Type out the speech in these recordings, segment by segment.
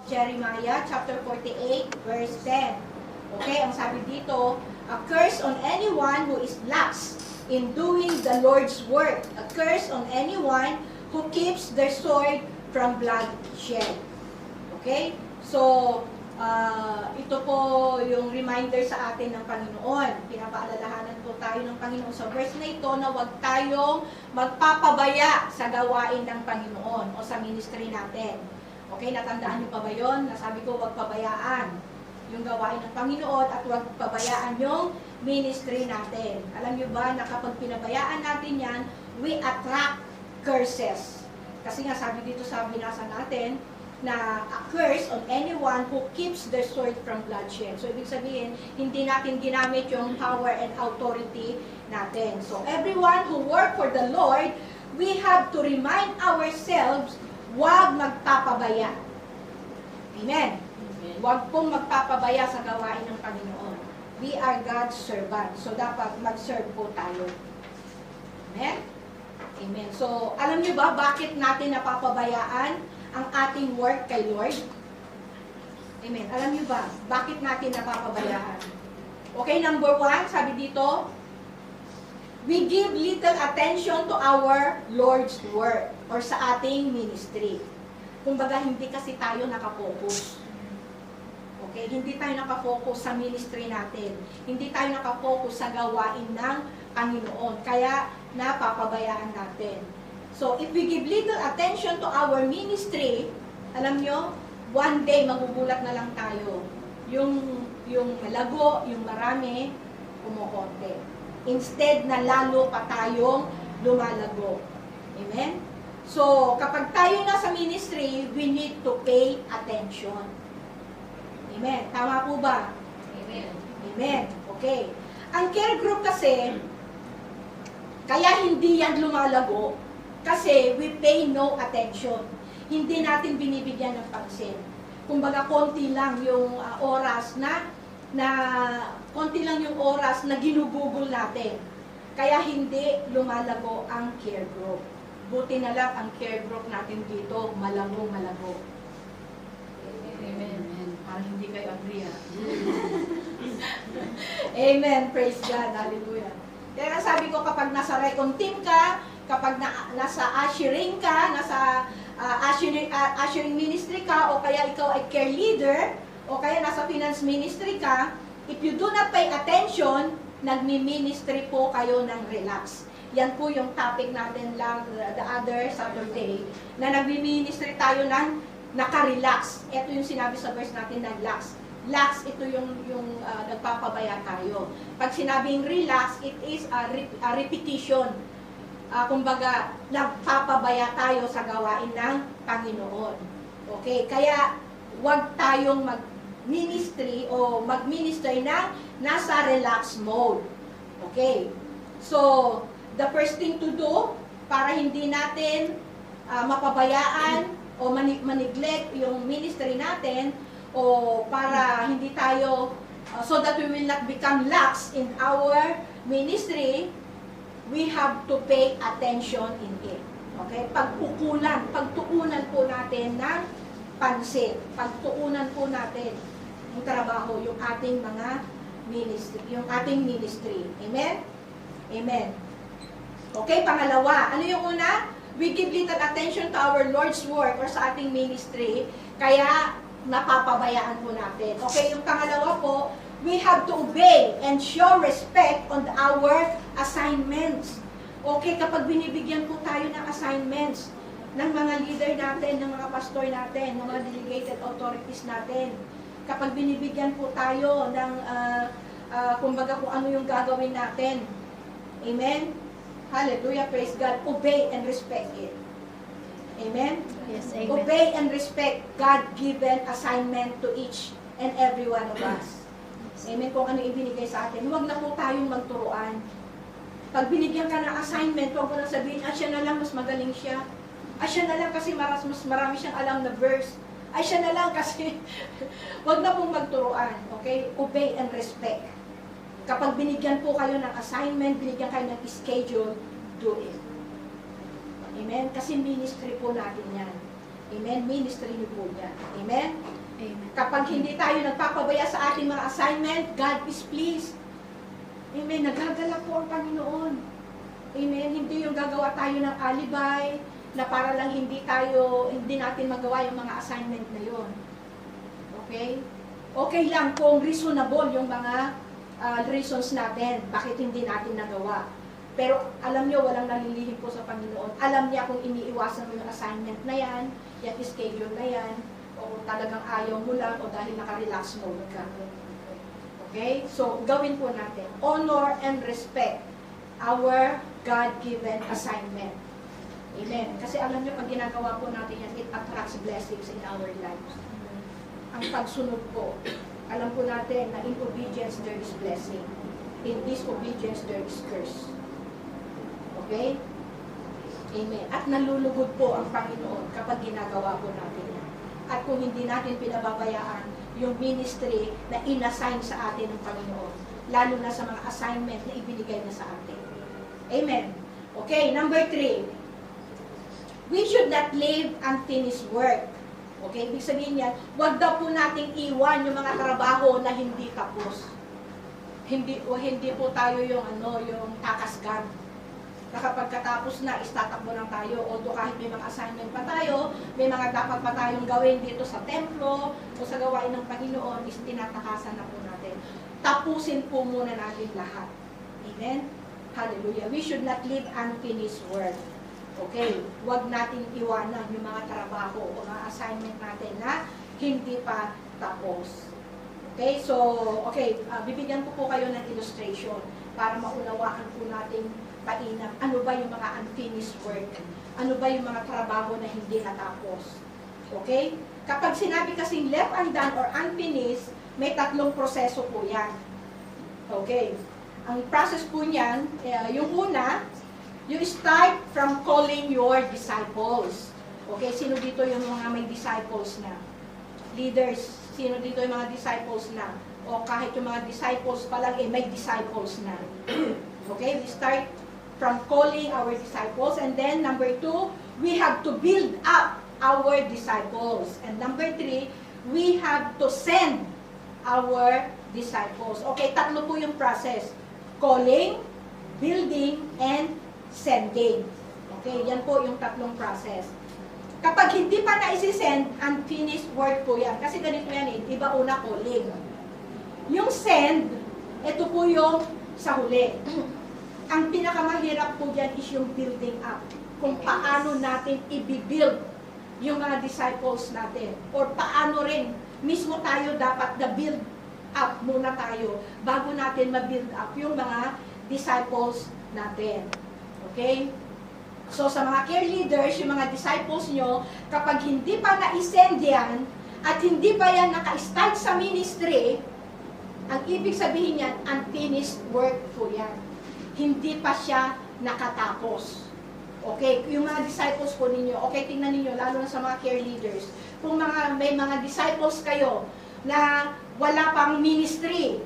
Jeremiah chapter 48, verse 10. Okay, ang sabi dito, a curse on anyone who is lax in doing the Lord's work. A curse on anyone who keeps their sword from bloodshed. Okay? So, ito po yung reminder sa atin ng Panginoon. Pinapaalalahanan po tayo ng Panginoon sa verse na ito na huwag tayong magpapabaya sa gawain ng Panginoon o sa ministry natin. Okay, natandaan niyo pa ba yun? Nasabi ko huwag pabayaan yung gawain ng Panginoon at huwag pabayaan yung ministry natin. Alam niyo ba na kapag pinabayaan natin yan, we attract curses. Kasi nga sabi dito sa binasa natin, na a curse on anyone who keeps their sword from bloodshed. So, ibig sabihin, hindi natin ginamit yung power and authority natin. So, everyone who work for the Lord, we have to remind ourselves, huwag magpapabaya. Amen? Huwag pong magpapabaya sa gawain ng Panginoon. We are God's servant. So, dapat mag-serve po tayo. Amen? Amen. So, alam niyo ba bakit natin napapabayaan ang ating work kay Lord? Amen. Alam niyo ba, bakit natin napapabayaan? Okay, number 1, sabi dito, we give little attention to our Lord's work or sa ating ministry. Kumbaga, hindi kasi tayo nakafocus. Okay, hindi tayo nakafocus sa ministry natin. Hindi tayo nakafocus sa gawain ng Panginoon. Kaya, napapabayaan natin. So, if we give little attention to our ministry, alam nyo, one day magugulat na lang tayo. Yung malago, yung marami, kumukonti. Instead na lalo pa tayong lumalago. Amen? So, kapag tayo nasa ministry, we need to pay attention. Amen? Tama po ba? Amen. Amen. Okay. Ang care group kasi, kaya hindi yan lumalago, kasi we pay no attention. Hindi natin binibigyan ng pansin. Kumbaga, konti lang yung oras na konti lang yung oras na ginugugol natin. Kaya hindi lumalago ang care group. Buti na lang ang care group natin dito, malago-malago. Amen. Parang hindi kayo agree, ha? Amen. Praise God. Hallelujah. Kaya sabi ko, kapag nasa recon team ka, kapag nasa ushering ka, nasa ushering ministry ka, o kaya ikaw ay care leader, o kaya nasa finance ministry ka, if you do not pay attention, nagmi-ministry po kayo ng relax. Yan po yung topic natin lang the other Saturday, na nagmi-ministry tayo ng naka-relax. Ito yung sinabi sa verse natin na relax. Relax, ito yung nagpapabaya tayo. Pag sinabing relax, it is a repetition. Kumbaga, nagpapabaya tayo sa gawain ng Panginoon. Okay? Kaya, huwag tayong mag-ministry o mag-ministry na nasa relax mode. Okay? So, the first thing to do, para hindi natin mapabayaan o maneglect yung ministry natin, o para hindi tayo, so that we will not become lax in our ministry, we have to pay attention in it. Okay? Pagtuunan po natin ng pansin. Pagtuunan po natin yung trabaho, yung ating mga ministry, yung ating ministry. Amen? Amen. Okay, pangalawa. Ano yung una? We give little attention to our Lord's work or sa ating ministry, kaya napapabayaan po natin. Okay, yung pangalawa po, we have to obey and show respect on our assignments. Okay, kapag binibigyan po tayo ng assignments ng mga leader natin, ng mga pastor natin, ng mga delegated authorities natin, kapag binibigyan po tayo ng, kumbaga kung ano yung gagawin natin, amen? Hallelujah, praise God. Obey and respect it. Amen? Yes, amen. Obey and respect God-given assignment to each and every one of us. Amen. Kung ano ibinigay sa atin, huwag na po tayong magturuan. Pag binigyan ka ng assignment, huwag mo na sabihin, siya na lang, mas magaling siya. Siya na lang kasi mas marami siyang alam na verse. Siya na lang kasi, huwag na pong magturuan. Okay? Obey and respect. Kapag binigyan po kayo ng assignment, binigyan kayo ng schedule, do it. Amen? Kasi ministry po natin yan. Amen? Ministry niyo po yan. Amen? Kapag hindi tayo nagpapabaya sa ating mga assignment, God is pleased. Amen. Nagagalak po ang Panginoon. Amen. Hindi yung gagawa tayo ng alibay na para lang hindi natin magawa yung mga assignment na yon. Okay? Okay lang kung reasonable yung mga reasons natin bakit hindi natin nagawa. Pero alam nyo, walang nalilihim po sa Panginoon. Alam niya kung iniiwasan mo yung assignment na yan, yung schedule na yan, o talagang ayaw mo lang, o dahil naka-relax mode ka. Okay? So, gawin po natin. Honor and respect our God-given assignment. Amen. Kasi alam nyo, pag ginagawa po natin yan, it attracts blessings in our lives. Ang pagsunod po, alam po natin na in obedience there is blessing. In disobedience there is curse. Okay? Amen. At nalulugod po ang Panginoon kapag ginagawa po natin yan. At kung hindi natin pinababayaan yung ministry na inassign sa atin ng Panginoon, lalo na sa mga assignment na ibinigay niya sa atin. Amen. Okay, number 3. We should not leave unfinished work. Okay, ibig sabihin niya, huwag daw po nating iwan yung mga trabaho na hindi tapos. Hindi po tayo yung takasgan. Na kapag katapos na, istatakbo lang tayo. Although kahit may mga assignment pa tayo, may mga dapat pa tayong gawin dito sa templo o sa gawain ng Panginoon, is tinatakasan na po natin. Tapusin po muna natin lahat. Amen? Hallelujah. We should not leave unfinished work. Okay? Huwag natin iwanan yung mga trabaho o mga assignment natin na hindi pa tapos. Okay? So, bibigyan ko po kayo ng illustration para maunawaan po natin painam. Ano ba yung mga unfinished work? Ano ba yung mga trabaho na hindi natapos? Okay? Kapag sinabi kasing left undone or unfinished, may 3 proseso po yan. Okay? Ang process po niyan, yung una, you start from calling your disciples. Okay? Sino dito yung mga may disciples na? Leaders. Sino dito yung mga disciples na? O kahit yung mga disciples pa lang, may disciples na. Okay? We start from calling our disciples. And then, number 2, we have to build up our disciples. And number 3, we have to send our disciples. Okay, 3 po yung process. Calling, building, and sending. Okay, yan po yung 3 process. Kapag hindi pa na-send, unfinished work po yan. Kasi ganito yan iba una calling. Yung send, ito po yung sa huli. Ang pinakamahirap po dyan is yung building up. Kung paano natin i-build yung mga disciples natin. Or paano rin, mismo tayo dapat na-build up muna tayo bago natin ma-build up yung mga disciples natin. Okay? So sa mga care leaders, yung mga disciples nyo, kapag hindi pa na-send yan, at hindi pa yan naka-start sa ministry, ang ibig sabihin yan, unfinished work po yan. Hindi pa siya nakatapos. Okay, yung mga disciples po ninyo, okay, tingnan ninyo, lalo na sa mga care leaders, kung may mga disciples kayo na wala pang ministry,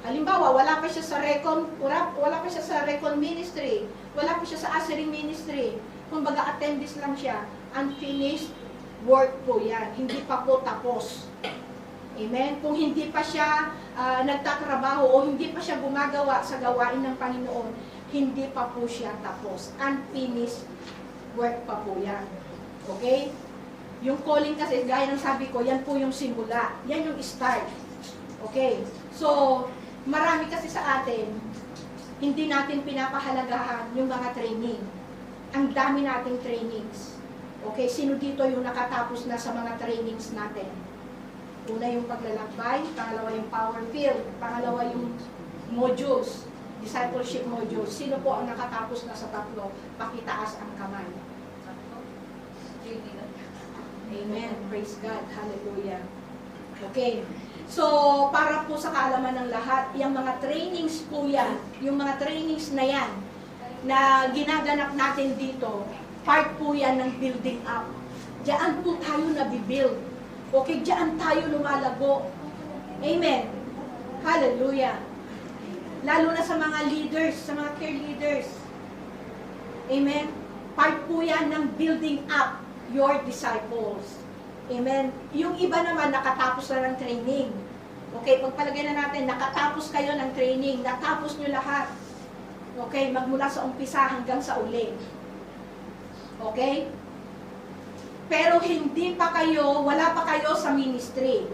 halimbawa, wala pa siya sa Recon ministry, wala pa siya sa ushering ministry, kumbaga attendance lang siya, unfinished work po yan, hindi pa po tapos. Amen? Kung hindi pa siya nagtatrabaho o hindi pa siya gumagawa sa gawain ng Panginoon, hindi pa po siya tapos. Unfinished work pa po yan. Okay? Yung calling kasi, gaya ng sabi ko, yan po yung simula. Yan yung start. Okay? So, marami kasi sa atin, hindi natin pinapahalagahan yung mga training. Ang dami nating trainings. Okay? Sino dito yung nakatapos na sa mga trainings natin? Una yung paglalakbay, pangalawa yung power field, pangalawa yung modules, discipleship modules. Sino po ang nakatapos na sa 3? Pakitaas ang kamay. Amen. Praise God. Hallelujah. Okay. So, para po sa kaalaman ng lahat, yung mga trainings po yan, yung mga trainings na yan, na ginaganap natin dito, part po yan ng building up. Diyan po tayo nabibuild. Okay, diyan tayo lumalago. Amen. Hallelujah. Lalo na sa mga leaders, sa mga care leaders. Amen. Part po yan ng building up your disciples. Amen. Yung iba naman, nakatapos na ng training. Okay, pagpalagay na natin, nakatapos kayo ng training, natapos nyo lahat. Okay, magmula sa umpisa hanggang sa uli. Okay? Pero hindi pa kayo, wala pa kayo sa ministry.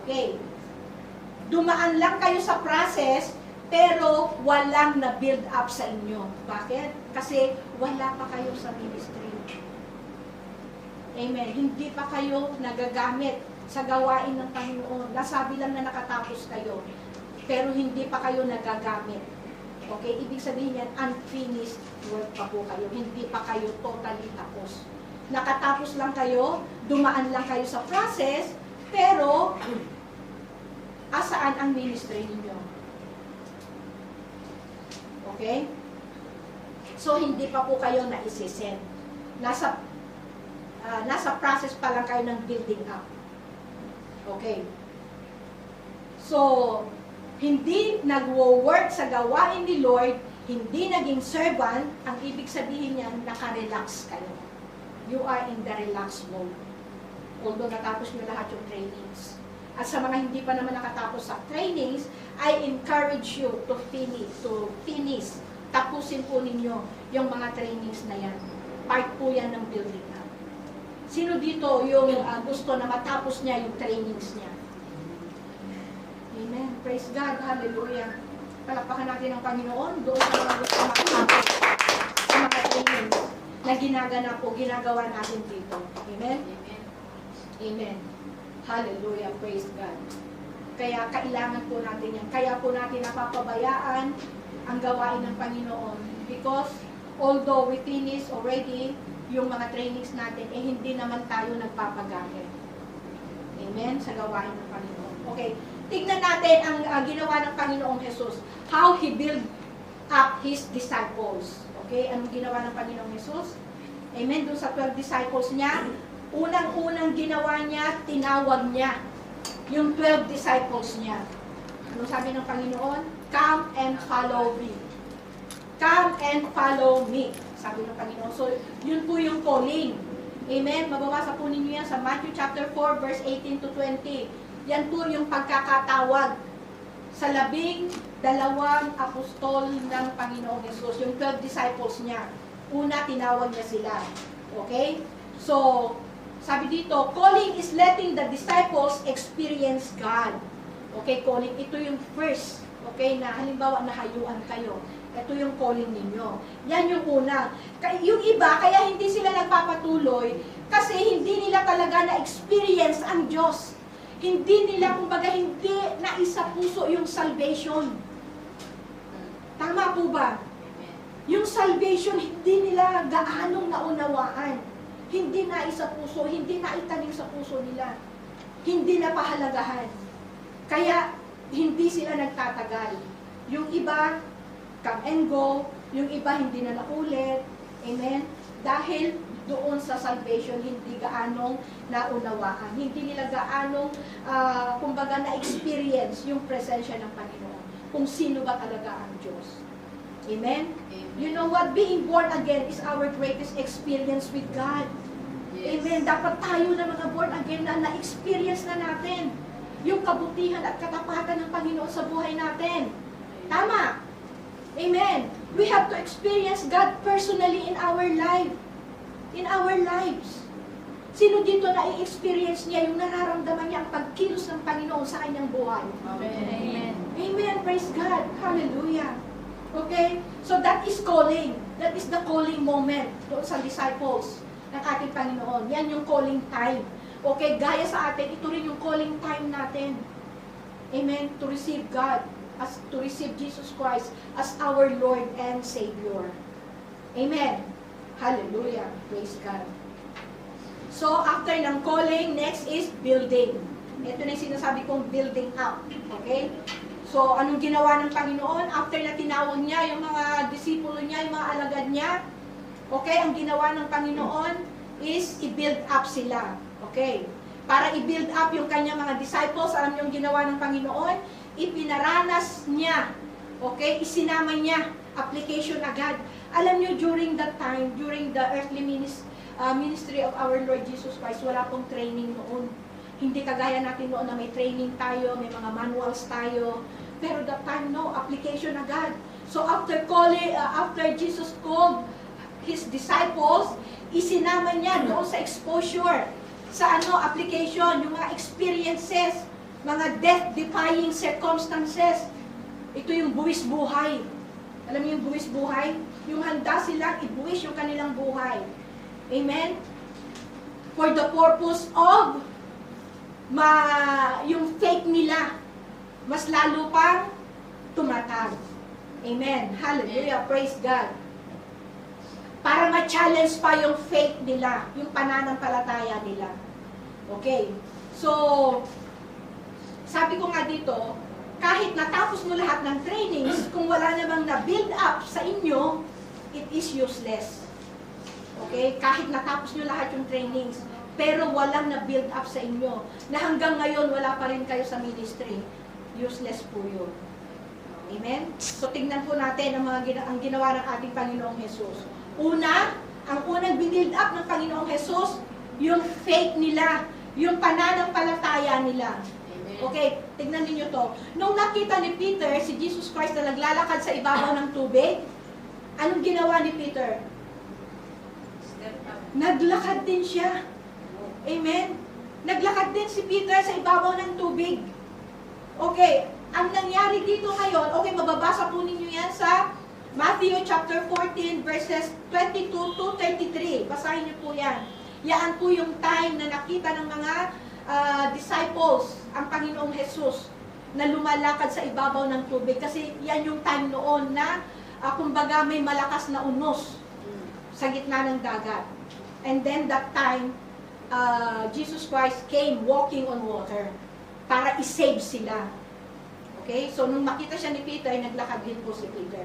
Okay. Dumaan lang kayo sa process, pero walang na-build up sa inyo. Bakit? Kasi wala pa kayo sa ministry. Amen. Hindi pa kayo nagagamit sa gawain ng Panginoon. Nasabi lang na nakatapos kayo, pero hindi pa kayo nagagamit. Okay? Ibig sabihin yan, unfinished work pa po kayo. Hindi pa kayo totally tapos. Nakatapos lang kayo, dumaan lang kayo sa process, pero asaan ang ministry ninyo? Okay? So, hindi pa po kayo na-isisend. Nasa process pa lang kayo ng building up. Okay? So, hindi nagwo-work sa gawain ni Lord, hindi naging servant, ang ibig sabihin niyan, naka-relax kayo. You are in the relax mode. Although natapos nyo lahat yung trainings. At sa mga hindi pa naman nakatapos sa trainings, I encourage you to finish. Tapusin po ninyo yung mga trainings na yan. Part po yan ng building up. Sino dito yung gusto na matapos niya yung trainings niya? Amen. Praise God. Hallelujah. Palakpakan natin ang Panginoon doon sa mga gusto makatapos sa mga trainings na ginagawa natin dito. Amen? Amen. Amen. Hallelujah. Praise God. Kaya kailangan po natin yan. Kaya po natin napapabayaan ang gawain ng Panginoon. Because although we finish already yung mga trainings natin, hindi naman tayo nagpapagamit. Amen? Sa gawain ng Panginoon. Okay. Tignan natin ang ginawa ng Panginoong Jesus. How He built up His disciples. Okay? Anong ginawa ng Panginoong Jesus? Amen? Doon sa 12 disciples niya, unang-unang ginawa niya, tinawag niya yung 12 disciples niya. Anong sabi ng Panginoon? Come and follow me. Come and follow me. Sabi ng Panginoon. So, yun po yung calling. Amen? Mababasa po ninyo yan sa Matthew chapter 4, verse 18 to 20. Yan po yung pagkakatawag sa 12 apostol ng Panginoong Jesus, yung 12 disciples niya. Una, tinawag niya sila. Okay? So, sabi dito, calling is letting the disciples experience God. Okay, calling. Ito yung first. Okay, na halimbawa nahayuan kayo. Ito yung calling ninyo. Yan yung una. Yung iba, kaya hindi sila nagpapatuloy kasi hindi nila talaga na-experience ang Diyos. Hindi nila, kumbaga, hindi naisa puso yung salvation. Tama po ba? Yung salvation, hindi nila gaanong naunawaan. Hindi naisa puso, hindi naitanim sa puso nila. Hindi na pahalagahan. Kaya, hindi sila nagtatagal. Yung iba, come and go. Yung iba, hindi na naulit. Amen? Dahil doon sa salvation, hindi gaanong naunawaan. Hindi nila gaanong, kumbaga, na-experience yung presensya ng Panginoon. Kung sino ba talaga ang Diyos. Amen? Amen? You know what? Being born again is our greatest experience with God. Yes. Amen? Dapat tayo na mga born again na na-experience na natin yung kabutihan at katapatan ng Panginoon sa buhay natin. Tama? Amen? We have to experience God personally in our life. In our lives. Sino dito na i-experience niya yung nararamdaman niya ang pagkilos ng Panginoon sa kanyang buhay? Amen. Amen. Amen. Praise God. Hallelujah. Okay? So that is calling. That is the calling moment doon sa disciples ng ating Panginoon. Yan yung calling time. Okay? Gaya sa atin, ito rin yung calling time natin. Amen. To receive God. To receive Jesus Christ as our Lord and Savior. Amen. Hallelujah. Praise God. So, after ng calling, next is building. Ito na yung sinasabi kong building up. Okay? So, anong ginawa ng Panginoon? After na tinawag niya yung mga disipulo niya, yung mga alagad niya, okay, ang ginawa ng Panginoon is i-build up sila. Okay? Para i-build up yung kanyang mga disciples, alam niyo yung ginawa ng Panginoon? Ipinaranas niya. Okay? Isinama niya. Application agad. Alam niyo, during that time, during the earthly ministry of our Lord Jesus Christ, wala pong training noon. Hindi kagaya natin noon na may training tayo, may mga manuals tayo. Pero that time, no, application agad. So after Jesus called His disciples, isinama niya doon sa exposure, sa application, yung mga experiences, mga death-defying circumstances. Ito yung buwis buhay. Alam niyo yung buwis buhay? Yung handa silang ibuwis yung kanilang buhay. Amen? For the purpose of yung faith nila mas lalo pang tumatag. Amen. Hallelujah. Praise God. Para ma-challenge pa yung faith nila, yung pananampalataya nila. Okay. So, sabi ko nga dito, kahit natapos mo lahat ng trainings, kung wala namang na-build up sa inyo, it is useless. Okay? Kahit natapos nyo lahat yung trainings, pero walang na-build up sa inyo, na hanggang ngayon wala pa rin kayo sa ministry, useless po yun. Amen? So, tignan po natin ang ginawa ng ating Panginoong Jesus. Una, ang unang build up ng Panginoong Jesus, yung faith nila, yung pananampalataya nila. Okay, tignan niyo to. Nung nakita ni Peter, si Jesus Christ na naglalakad sa ibabaw ng tubig, anong ginawa ni Peter? Naglakad din siya. Amen? Naglakad din si Peter sa ibabaw ng tubig. Okay, ang nangyari dito ngayon, okay, mababasa po ninyo yan sa Matthew chapter 14 verses 22 to 33. Basahin niyo po yan. Yan po yung time na nakita ng mga disciples ang Panginoong Jesus na lumalakad sa ibabaw ng tubig. Kasi yan yung time noon na kumbaga may malakas na unos sa gitna ng dagat. And then that time, Jesus Christ came walking on water para i-save sila. Okay? So, nung makita siya ni Peter, naglakad din po si Peter.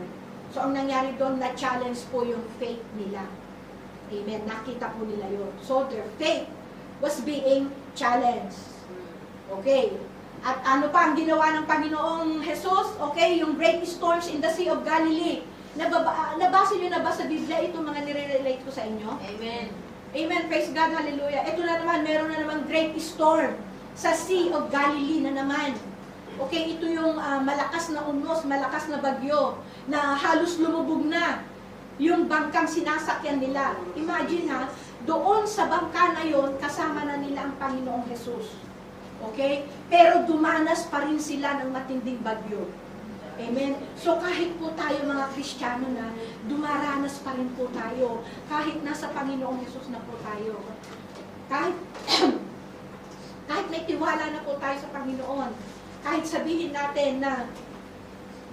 So, ang nangyari doon, na-challenge po yung faith nila. Amen. Nakita po nila yun. So, their faith was being challenged. Okay. At ano pa ang ginawa ng Panginoong Jesus? Okay, yung great storms in the Sea of Galilee. Nabasa nyo na ba sa Biblia itong mga nire-relate ko sa inyo? Amen. Amen. Praise God. Hallelujah. Ito na naman, meron na naman great storm sa Sea of Galilee na naman. Okay, ito yung malakas na unos, malakas na bagyo, na halos lumubog na yung bangkang sinasakyan nila. Imagine ha, doon sa bangka na yon, kasama na nila ang Panginoong Jesus. Okay? Pero dumanas pa rin sila ng matinding bagyo. Amen? So kahit po tayo mga Kristiyano na, dumaranas pa rin po tayo. Kahit nasa Panginoong Jesus na po tayo. Kahit may tiwala na po tayo sa Panginoon. Kahit sabihin natin na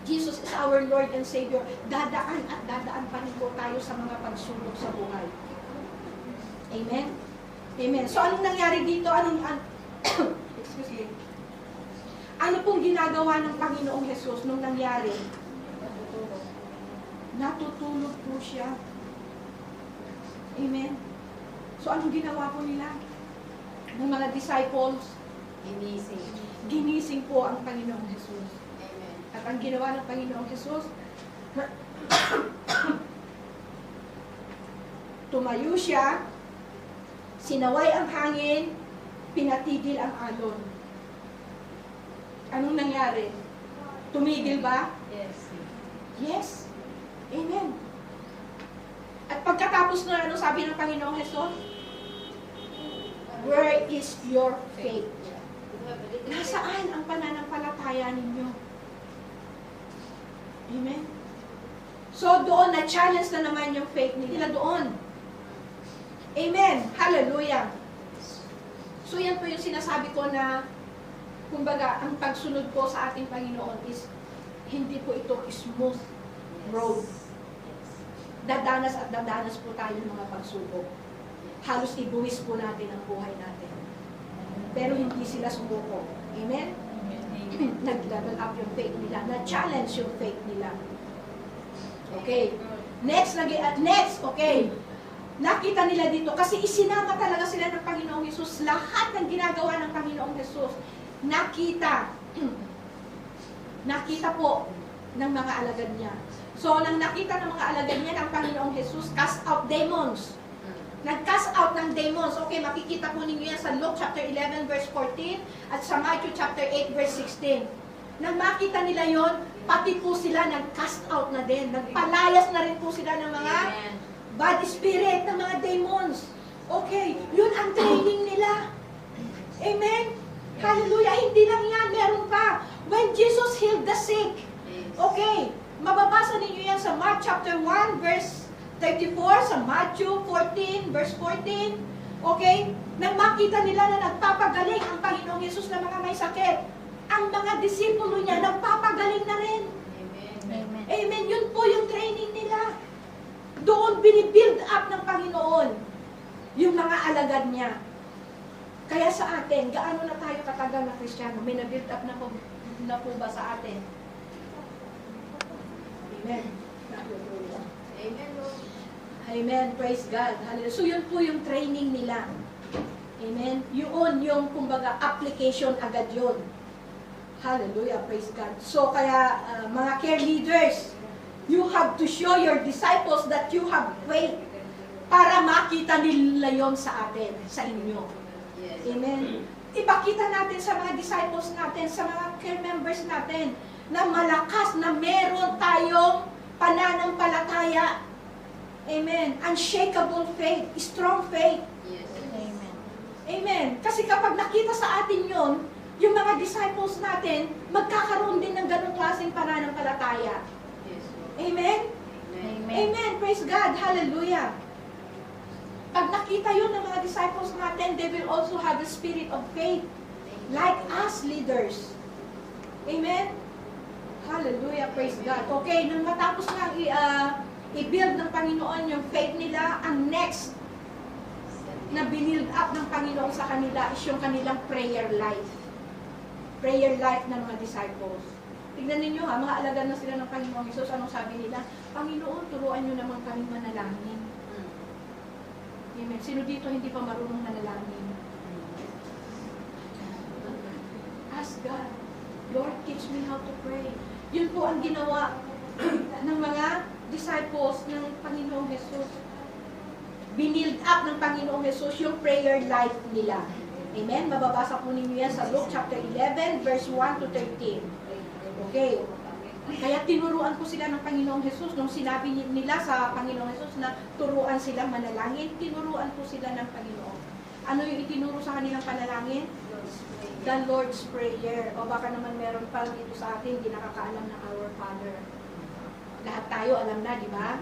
Jesus is our Lord and Savior, dadaan at dadaan pa rin po tayo sa mga pagsubok sa buhay. Amen? Amen. So, anong nangyari dito? Excuse me. Ano pong ginagawa ng Panginoong Jesus nung nangyari? Natutulog po siya. Amen? So, anong ginawa po nila? Ng mga disciples? Ginising po ang Panginoong Jesus. Amen. At ang ginawa ng Panginoong Jesus, tumayo siya, sinaway ang hangin, pinatigil ang alon. Anong nangyari? Tumigil ba? Yes. Yes. Amen. At pagkatapos na, ano sabi ng Panginoong Jesus? Where is your faith? Nasaan ang pananampalataya ninyo? Amen? So doon, na-challenge na naman yung faith nila doon. Amen. Hallelujah. So yan po yung sinasabi ko na, kumbaga, ang pagsunod ko sa ating Panginoon is, hindi po ito smooth road. Dadanas at dadanas po tayo ng mga pagsubok. Halos ibuwis po natin ang buhay natin. Pero hindi sila sumuko. Amen? Nag-level up yung faith nila. Na-challenge yung faith nila. Okay. Next, okay. Nakita nila dito, kasi isinama talaga sila ng Panginoong Jesus. Lahat ng ginagawa ng Panginoong Jesus, nakita. Nakita po ng mga alagad niya. So, nang nakita ng mga alagad niya ng Panginoong Jesus, cast out demons. Nag-cast out ng demons. Okay, makikita po ninyo yan sa Luke chapter 11 verse 14 at sa Matthew chapter 8 verse 16. Nang makita nila yon, pati po sila nag-cast out na din. Nagpalayas na rin po sila ng mga bad spirit, ng mga demons. Okay, yun ang training nila. Amen? Hallelujah. Hindi lang yan, meron pa. When Jesus healed the sick. Okay, mababasa ninyo yan sa Mark chapter 1 verse 34, sa Matthew 14 verse 14. Okay, nang makita nila na nagpapagaling ang Panginoong Jesus ng mga may sakit, ang mga disipulo niya nagpapagaling na rin. Amen. Amen. Yun po yung training nila. Doon binibuild up ng Panginoon yung mga alagad niya. Kaya sa atin, gaano na tayo katagal na Kristiyano? May na-build up na po ba sa atin? Amen. Hallelujah. Amen, Lord. Amen. Praise God. Hallelujah. So yun po yung training nila. Amen. Yun yung kumbaga application agad yun. Hallelujah. Praise God. So kaya mga care leaders, you have to show your disciples that you have faith para makita nila yon sa atin, sa inyo. Yes. Amen. Ipakita natin sa mga disciples natin, sa mga care members natin, na malakas na meron tayong pananampalataya. Amen. Unshakable faith, strong faith. Yes. Amen. Amen. Kasi kapag nakita sa atin yon, yung mga disciples natin, magkakaroon din ng ganong klaseng pananampalataya. Yes, Lord. Amen? Amen. Amen. Praise God. Hallelujah. Pag nakita yun ng mga disciples natin, they will also have the spirit of faith. Like us leaders. Amen? Hallelujah. Praise God. Okay, nang matapos nga i-build ng Panginoon yung faith nila, ang next na binild up ng Panginoon sa kanila is yung kanilang prayer life. Prayer life ng mga disciples. Tignan ninyo ha, mga alagad na sila ng Panginoong Hesus. Anong sabi nila? Panginoon, turuan nyo naman kami manalangin. Amen. Sino dito hindi pa marunong manalangin? Ask God, Lord, teach me how to pray. Yun po ang ginawa ng mga disciples ng Panginoong Hesus. Binild up ng Panginoong Hesus yung prayer life nila. Amen? Mababasa po ninyo yan sa Luke chapter 11, verse 1 to 13. Okay. Kaya tinuruan po sila ng Panginoong Hesus nung sinabi nila sa Panginoong Hesus na turuan silang manalangin, tinuruan po sila ng Panginoon. Ano yung itinuro sa kanilang panalangin? The Lord's Prayer. O baka naman meron pa dito sa atin, hindi nakakaalam na Our Father. Lahat tayo alam na, di ba?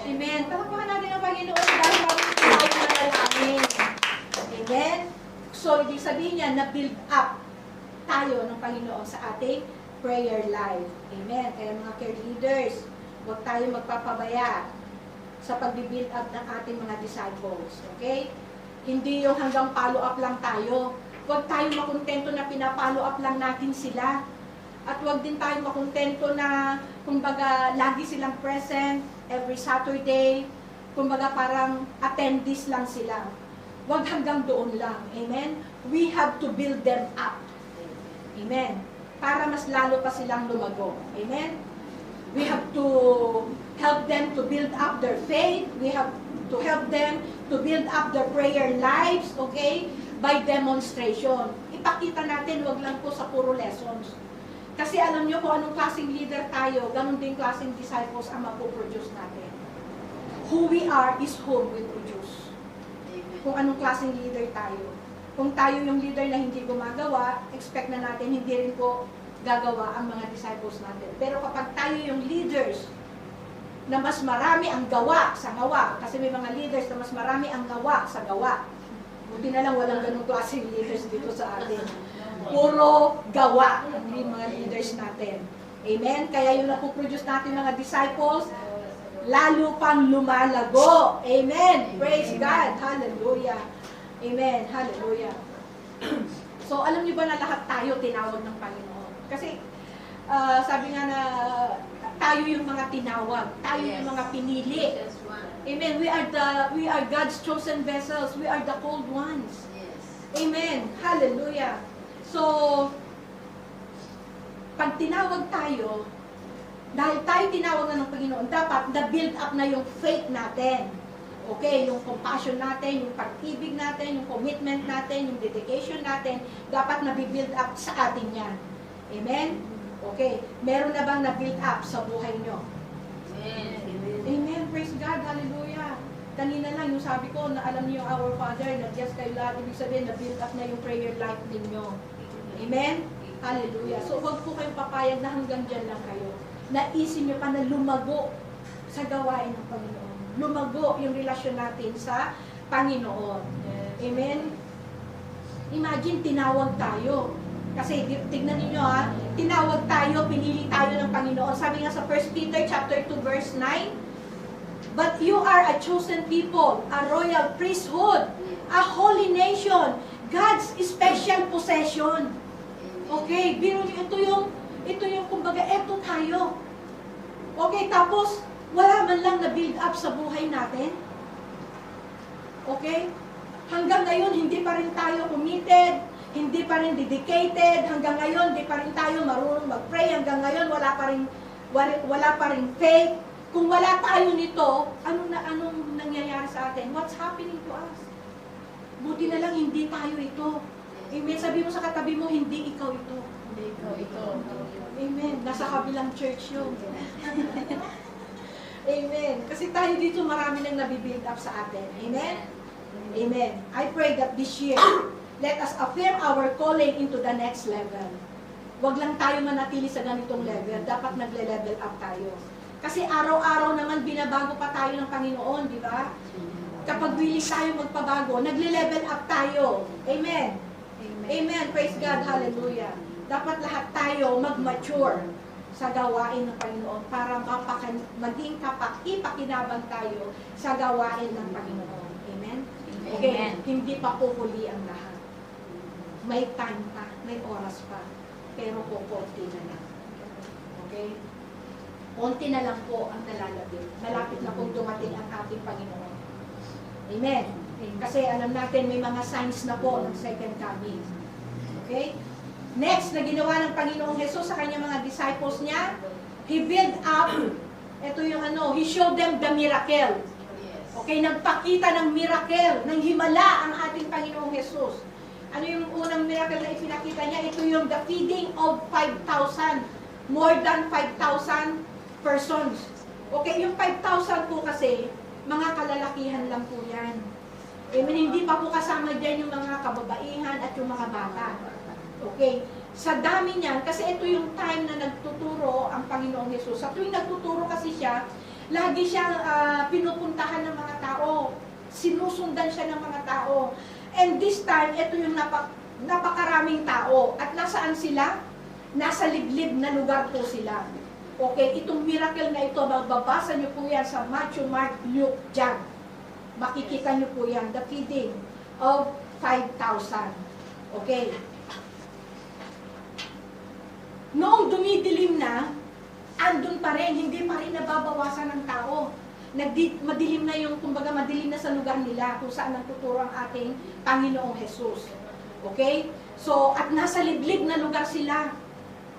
Amen. Palakpakan natin ang Panginoon dahil marunong tayo manalangin. Amen. So, ibig sabihin niya, na-build up tayo ng Panginoon sa ating prayer life. Amen. Kaya mga care leaders, huwag tayo magpapabaya sa pag-build up ng ating mga disciples. Okay? Hindi yung hanggang follow up lang tayo. Huwag tayo makontento na pinapollow up lang natin sila. At huwag din tayo makontento na, kumbaga, lagi silang present every Saturday. Kumbaga, parang attendees lang sila. Huwag hanggang doon lang. Amen? We have to build them up. Amen? Para mas lalo pa silang lumago. Amen? We have to help them to build up their faith. We have to help them to build up their prayer lives. Okay? By demonstration. Ipakita natin, wag lang po sa puro lessons. Kasi alam nyo kung anong klaseng leader tayo, ganun din klaseng disciples ang mapoproduce natin. Who we are is whom we produce. Kung anong klaseng leader tayo. Kung tayo yung leader na hindi gumagawa, expect na natin hindi rin po gagawa ang mga disciples natin. Pero kapag tayo yung leaders na mas marami ang gawa sa gawa, kasi may mga leaders na mas marami ang gawa sa gawa. Buti na lang walang ganung klaseng leaders dito sa atin. Puro gawa ang mga leaders natin. Amen? Kaya yung napoproduce natin mga disciples, lalo pang lumalago. Amen. Praise God. Hallelujah. Amen. Hallelujah. So, alam niyo ba na lahat tayo tinawag ng Panginoon? Kasi, sabi nga na tayo yung mga tinawag. Tayo yung mga pinili. Amen. We are God's chosen vessels. We are the called ones. Amen. Hallelujah. So, pag tinawag tayo, dahil tayo tinawag na ng Panginoon, dapat na-build up na yung faith natin. Okay, yung compassion natin, yung pag-ibig natin, yung commitment natin, yung dedication natin, dapat nabibuild up sa atin yan. Amen? Okay, meron na bang na-build up sa buhay nyo? Amen. Amen, praise God, hallelujah. Kanina lang, yung sabi ko, na alam niyo, our Father, nag-yes kayo lahat, ibig sabihin, na-build up na yung prayer life ninyo. Amen? Hallelujah. So, huwag po kayong papayag na hanggang dyan lang kayo. Naisin nyo pa na lumago sa gawain ng Panginoon. Lumago yung relasyon natin sa Panginoon. Amen? Imagine, tinawag tayo. Kasi, tignan niyo ha, tinawag tayo, pinili tayo ng Panginoon. Sabi nga sa 1 Peter chapter 2, verse 9, but you are a chosen people, a royal priesthood, a holy nation, God's special possession. Okay, biro niyo, ito yung kumbaga, eto tayo. Okay, tapos, wala man lang na build up sa buhay natin. Okay? Hanggang ngayon, hindi pa rin tayo committed, hindi pa rin dedicated, hanggang ngayon, hindi pa rin tayo marunong mag-pray, hanggang ngayon, wala pa rin faith. Kung wala tayo nito, anong nangyayari sa atin? What's happening to us? Buti na lang, hindi tayo ito. Amen. Sabi mo sa katabi mo, hindi ikaw ito. Hindi ikaw ito. Amen. Nasa kabilang church yun. Amen. Kasi tayo dito marami nang nabibuild up sa atin. Amen? Amen. I pray that this year, let us affirm our calling into the next level. Huwag lang tayo manatili sa ganitong level. Dapat nagle-level up tayo. Kasi araw-araw naman binabago pa tayo ng Panginoon, di ba? Kapag willing tayo magpabago, nagle-level up tayo. Amen. Amen. Praise God. Hallelujah. Dapat lahat tayo mag-mature sa gawain ng Panginoon para maging kapakipakinabang tayo sa gawain ng Panginoon. Amen? Okay, Amen. hindi pa pupuli ang lahat. May time pa, may oras pa, pero kukunti na lang. Okay? Konti na lang po ang nalalapit. Malapit na pong dumating ang ating Panginoon. Amen? Kasi alam natin may mga signs na po ng second coming. Okay? Next, na ginawa ng Panginoong Jesus sa kanyang mga disciples niya, He built up, ito yung He showed them the miracle. Okay, nagpakita ng miracle, ng himala ang ating Panginoong Jesus. Ano yung unang miracle na ipinakita niya? Ito yung the feeding of 5,000. More than 5,000 persons. Okay, yung 5,000 po kasi, mga kalalakihan lang po yan. Hindi pa po kasama dyan yung mga kababaihan at yung mga bata. Okay, sa dami niyan, kasi ito yung time na nagtuturo ang Panginoong Hesus. Sa tuwing nagtuturo kasi siya, lagi siyang pinupuntahan ng mga tao. Sinusundan siya ng mga tao. And this time, ito yung napakaraming tao. At nasaan sila? Nasa liblib na lugar po sila. Okay, itong miracle na ito, magbabasa niyo po yan sa Matthew, Mark, Luke, John. Makikita niyo po yan, the feeding of 5,000. Okay. Noong dumidilim na, andun pa rin, hindi pa rin nababawasan ng tao. Madilim na yung, kumbaga madilim na sa lugar nila kung saan nagtuturo ang ating Panginoong Jesus. Okay? So, at nasa liblib na lugar sila.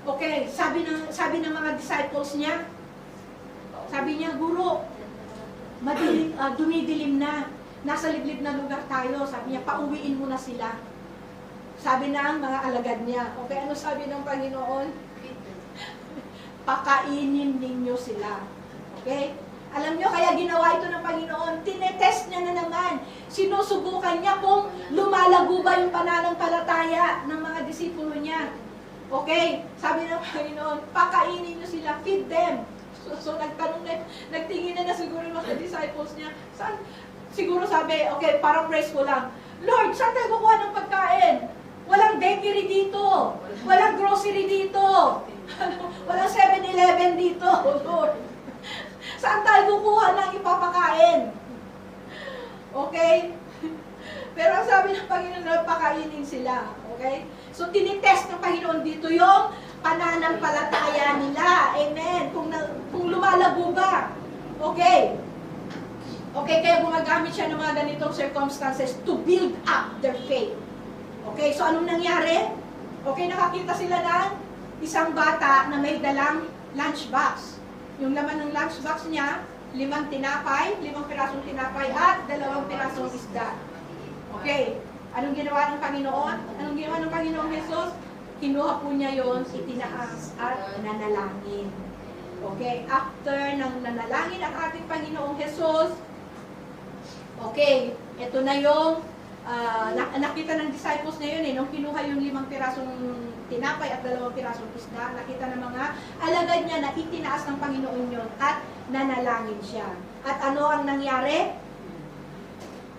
Okay, sabi ng mga disciples niya, sabi niya, Guro, dumidilim na, nasa liblib na lugar tayo. Sabi niya, pauwiin mo na sila. Sabi ng mga alagad niya. Okay, ano sabi ng Panginoon? Pakainin ninyo sila. Okay? Alam nyo, kaya ginawa ito ng Panginoon, tinetest niya na naman. Sinusubukan niya kung lumalago ba yung pananampalataya ng mga disipulo niya. Okay? Sabi ng Panginoon, pakainin niyo sila, feed them. So nagtingin na siguro yung mga disciples niya. Saan? Siguro sabi, okay, parang praise ko lang. Lord, saan tayo kukuha ng pagkain? Walang bakery dito. Walang grocery dito. Walang 7-Eleven dito, Lord. Saan tayo kukuha ng ipapakain? Okay? Pero ang sabi ng Panginoon, pakainin sila. Okay? So, tinitest ng Panginoon dito yung pananampalataya nila. Amen. Kung lumalago ba. Okay. Okay, kaya gumagamit siya ng mga ganitong circumstances to build up their faith. Okay, so anong nangyari? Okay, nakakita sila ng isang bata na may dalang lunchbox. Yung laman ng lunchbox niya, 5 tinapay, 5 pirasong tinapay at 2 pirasong isda. Okay. Anong ginawa ng Panginoon? Anong ginawa ng Panginoong Jesus? Kinuha po niya yon, itinaas at nanalangin. Okay. After ng nanalangin ang ating Panginoong Jesus, okay, ito na yung nakita ng disciples na yun nung kinuha yung 5 pirasong tinapay at 2 pirasong isda, nakita ng mga alagad niya na itinaas ng Panginoon yun at nanalangin siya. At ano ang nangyari?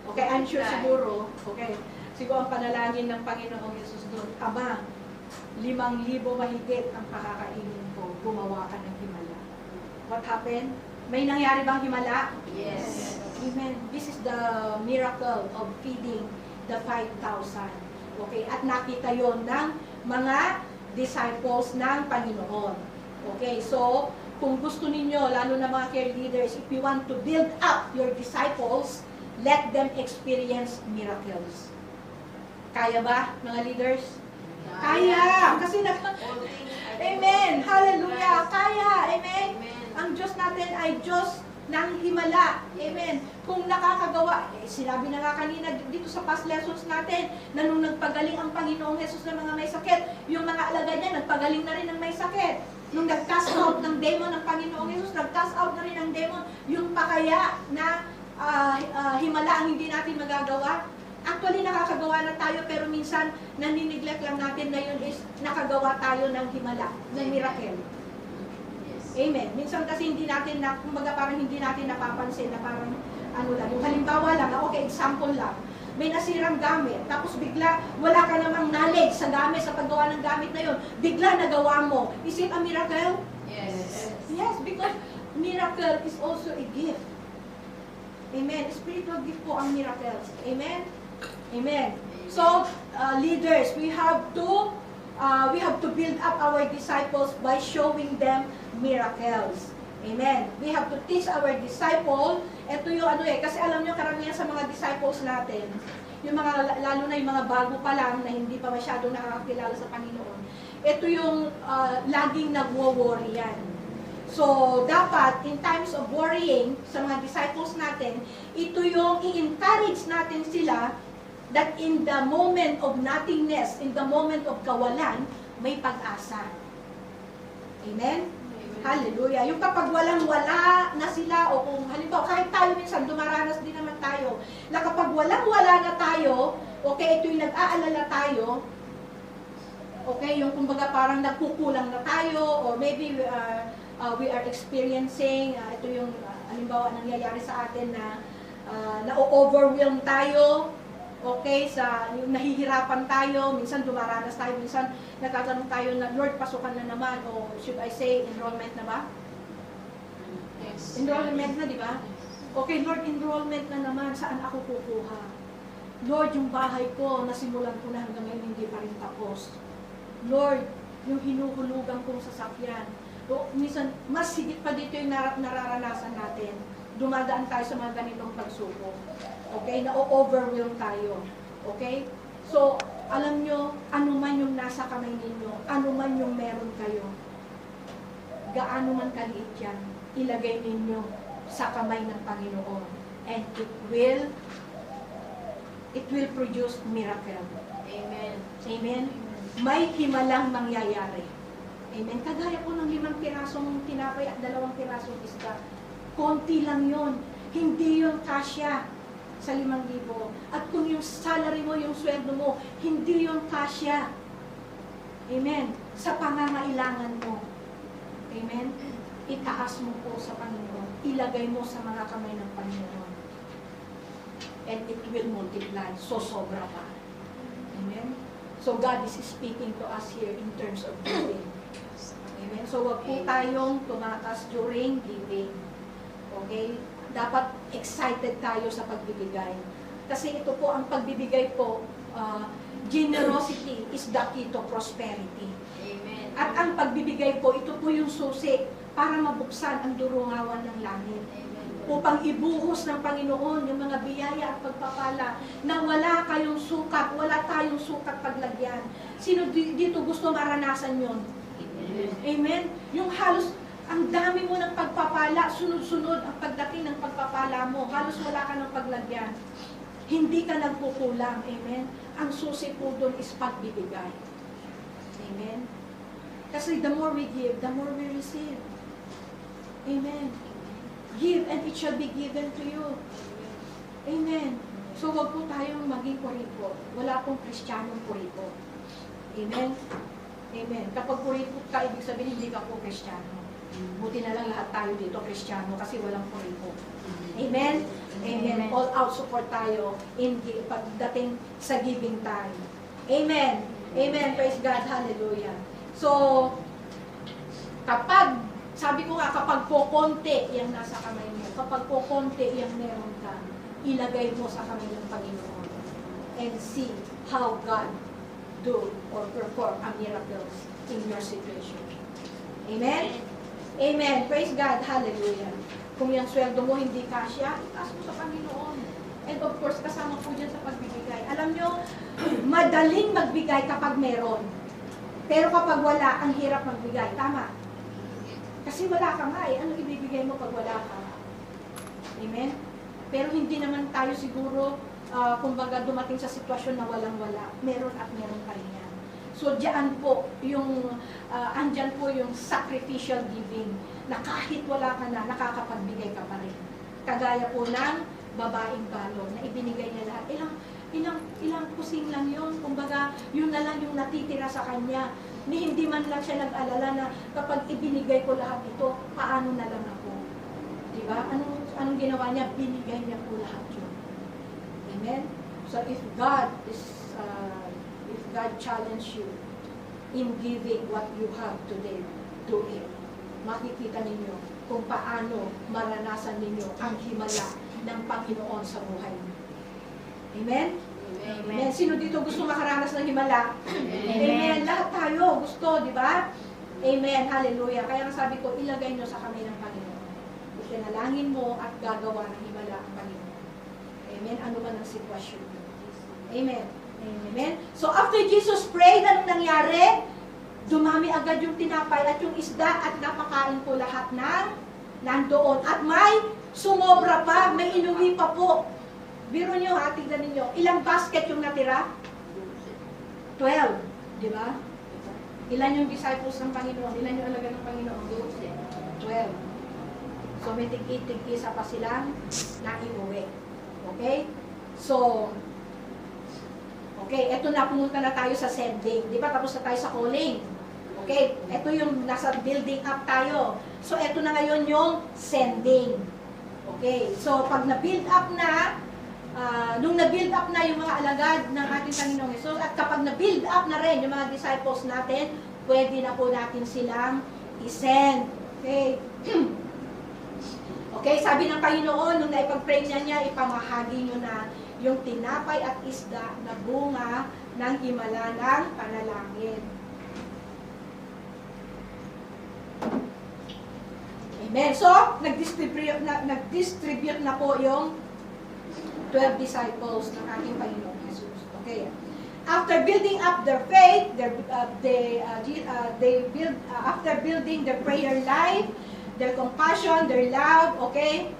Okay, I'm sure siguro, okay, siguro ang panalangin ng Panginoong Jesus doon, Ama, 5,000 mahigit ang pakakainin ko, gumawa ka ng himala. What happened? May nangyari bang himala? Yes. Amen. This is the miracle of feeding the 5,000. Okay, at nakita yon ng mga disciples ng Panginoon. Okay, so kung gusto ninyo, lalo na mga care leaders, if you want to build up your disciples, let them experience miracles. Kaya ba, mga leaders? Kaya! Kasi Amen! Hallelujah! Kaya! Amen! Ang Diyos natin ay Diyos ng himala. Amen. Kung nakakagawa, sinabi na nga kanina dito sa past lessons natin, na nung nagpagaling ang Panginoong Jesus ng mga may sakit, yung mga alagad niya, nagpagaling na rin ng may sakit. Nung nag-cast out ng demon ng Panginoong Jesus, nag-cast out na rin ng demon. Yung pakaya na himala ang hindi natin magagawa. Actually, nakakagawa na tayo, pero minsan, naniniglect lang natin na yun is nakagawa tayo ng himala, ng miracle. Amen. Minsan kasi hindi natin na, kumbaga parang hindi natin napapansin na parang ano lang. Yung halimbawa lang, okay, example lang. May nasirang gamit, tapos bigla wala ka namang knowledge sa gamit, sa paggawa ng gamit na yun. Bigla nagawa mo. Is it a miracle? Yes. Yes, because miracle is also a gift. Amen. Spiritual gift po ang miracles. Amen? Amen. So, leaders, we have to build up our disciples by showing them miracles. Amen. We have to teach our disciple. Ito yung kasi alam nyo, karamihan sa mga disciples natin, yung mga, lalo na yung mga bago pa lang, na hindi pa masyadong nakakakilala sa Panginoon, ito yung laging nagwo-worry yan. So, dapat, in times of worrying, sa mga disciples natin, ito yung i-encourage natin sila that in the moment of nothingness, in the moment of kawalan, may pag-asa. Amen? Hallelujah. Yung kapag walang-wala na sila, o kung halimbawa, kahit tayo minsan, dumaranas din naman tayo, na kapag walang-wala na tayo, okay, ito yung nag-aalala tayo, okay, yung kumbaga parang nagkukulang na tayo, or maybe we are experiencing, ito yung halimbawa nangyayari sa atin na na-overwhelm tayo, okay, yung nahihirapan tayo, minsan dumaranas tayo, minsan nagkatanong tayo na, Lord, pasukan na naman, o should I say, enrollment na ba? Yes. Enrollment na, di ba? Okay, Lord, enrollment na naman, saan ako kukuha? Lord, yung bahay ko, nasimulan ko na hanggang ngayon, hindi pa rin tapos. Lord, yung hinuhulugan kong sasakyan. O, minsan, mas higit pa dito yung nararanasan natin. Dumadaan tayo sa mga ganitong pagsubok. Okay? Na-overwhelm tayo. Okay? So, alam nyo, ano man yung nasa kamay ninyo, ano man yung meron kayo, gaano man kaliit yan, ilagay ninyo sa kamay ng Panginoon. And it will produce miracle. Amen. Amen? May himalang mangyayari. Amen? Kagaya po ng 5 pirasong tinapay at 2 pirasong isda. Konti lang yon. Hindi yun kasya sa 5,000. At kung yung salary mo, yung sweldo mo, hindi yun kasya. Amen? Sa pangangailangan mo. Amen? Itaas mo po sa Panginoon. Ilagay mo sa mga kamay ng Panginoon. And it will multiply. So, sobra pa. Amen? So, God is speaking to us here in terms of giving. Amen? So, wag po tayong tumakas during giving. Okay? Dapat excited tayo sa pagbibigay. Kasi ito po, ang pagbibigay po, generosity is the key to prosperity. Amen. At ang pagbibigay po, ito po yung susi para mabuksan ang durungawan ng langit. Upang ibuhos ng Panginoon yung mga biyaya at pagpapala na wala kayong sukat, wala tayong sukat paglagyan. Sino dito gusto maranasan yon? Amen? Yung halos Ang dami mo ng pagpapala, sunod-sunod ang pagdating ng pagpapala mo. Halos wala ka ng paglagyan. Hindi ka nagkukulang. Amen? Ang susi po doon is pagbibigay. Amen? Kasi the more we give, the more we receive. Amen? Give and it shall be given to you. Amen? So wag po tayong maging kuripot. Wala pong Kristiyanong kuripot. Amen? Amen. Kapag kuripot ka, ibig sabihin hindi ka po Kristiyano. Buti na lang lahat tayo dito Kristiyano kasi walang kuripot. Amen? Amen. All out support tayo in pagdating sa giving time. Amen. Amen. Praise God. Hallelujah. So, kapag, sabi ko nga, kapag po konti yung nasa kamay mo, kapag po konti yung meron ka, ilagay mo sa kamay ng Panginoon and see how God do or perform a miracles in your situation. Amen? Amen. Praise God. Hallelujah. Kung yung sweldo mo hindi kasya, itaas mo sa Panginoon. And of course, kasama po dyan sa pagbibigay. Alam nyo, madaling magbigay kapag meron. Pero kapag wala, ang hirap magbigay. Tama. Kasi wala ka nga eh. Ano ibibigay mo pag wala ka? Amen? Pero hindi naman tayo siguro, kumbaga dumating sa sitwasyon na walang-wala. Meron at meron pa rin yan. So, diyan po, andyan po yung sacrificial giving na kahit wala ka na, nakakapagbigay ka pa rin. Kagaya po ng babaeng balon na ibinigay niya lahat. Ilang kusing lang yun. Kumbaga, yun na lang yung natitira sa kanya. Ni hindi man lang siya nag-alala na kapag ibinigay ko lahat ito, paano na lang ako? Diba? Anong ginawa niya? Binigay niya po lahat yun. Amen? So, if God challenge you in giving what you have today, do it. Makikita ninyo kung paano maranasan ninyo ang himala ng Panginoon sa buhay niyo. Amen? Amen. Amen. Sino dito gusto makaranas ng himala? Amen. Lahat tayo gusto, di ba? Amen. Hallelujah. Kaya sabi ko, ilagay nyo sa kamay ng Panginoon. Isinalangin mo at gagawa ng himala ang Panginoon. Amen. Ano man ang sitwasyon mo. Amen. Amen. So after Jesus prayed, anong nangyari? Dumami agad yung tinapay at yung isda at napakain po lahat ng nandoon. At may sumobra pa, may inuwi pa po. Biro nyo ha, tignan ninyo. Ilang basket yung natira? 12. Di ba? Ilan yung disciples ng Panginoon? Ilan yung alaga ng Panginoon? 12. So may tig-isa pa silang naiuwi. Okay? So, okay, eto na, pumunta na tayo sa sending. Di ba? Tapos na tayo sa calling. Okay? Eto yung nasa building up tayo. So, eto na ngayon yung sending. Okay? So, pag na-build up na, nung na-build up na yung mga alagad ng ating Panginoong Hesus, at kapag na-build up na rin yung mga disciples natin, pwede na po natin silang i-send. Okay? Okay, sabi ng Panginoon, nung naipag-pray niya, ipamahagi nyo na yung tinapay at isda na bunga ng himala ng panalangin. Amen. So, nag-distribute na po yung 12 disciples ng ating Panginoon Jesus. Okay. After building up their faith, after building their prayer life, their compassion, their love, okay?